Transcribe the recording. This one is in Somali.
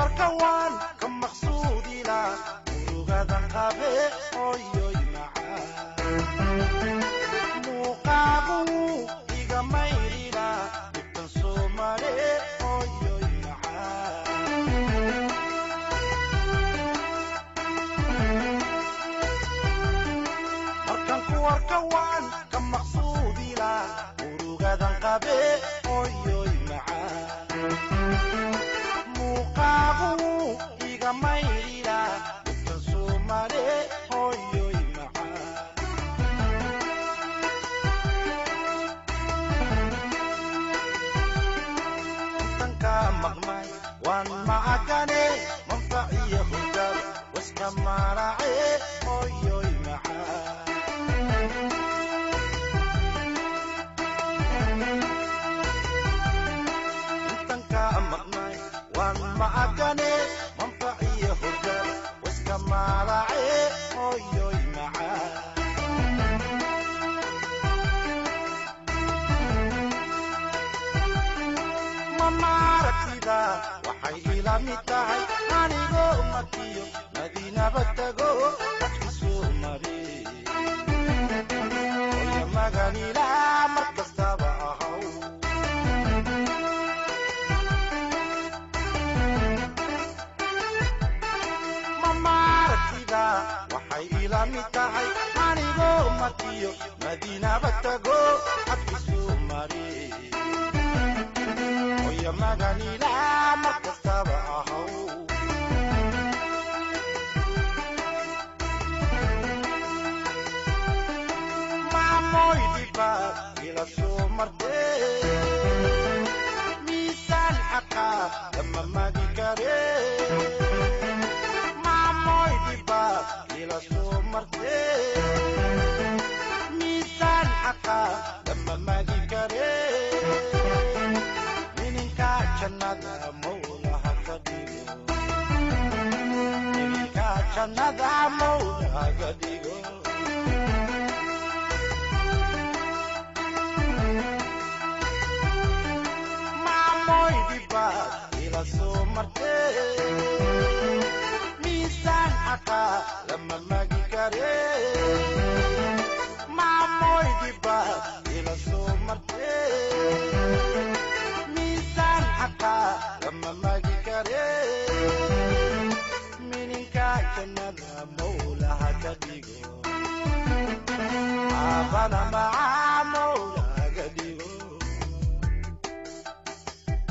warkawan kam maqsuudina urugadan qabe oyoy macaan muuqaagu iga mayrina dhibtan soomale oyoy macaan markan ku warkawan kam maqsuudina urugadan qabe oyoy macaan muuqaagu iga mayrina dhibtan soomale oyoy مغماي وان معكني منفعي خجر واسكما راعي اويوي معاي انتنكا مغماي وان معكني منفعي خجر واسكما راعي اويوي معاي waxay ila mid tahay anigoo matiyo madiinaba tago dadkiisuu mari oya maganila markastaba ahaw mamaartida waxay ila mid tahay anigoo matiyo madiinaba tago dadkiisuu mari يا مغاني لا مركز تبعه مع مويدي باب إلى سومرتين ميزان حقا لما ما بيكارين مع مويدي باب إلى سومرتين ميزان حقا لما ما بيكارين جنة مولاها قديرو إليكا جنة مولاها قديرو مع مويدي بات إلى سومرتين ميزان حقا لما ماجي كارين مع مويدي بات إلى سومرتين لما ما كريم منك جنة مولاها كديغو أبانا مع مولاها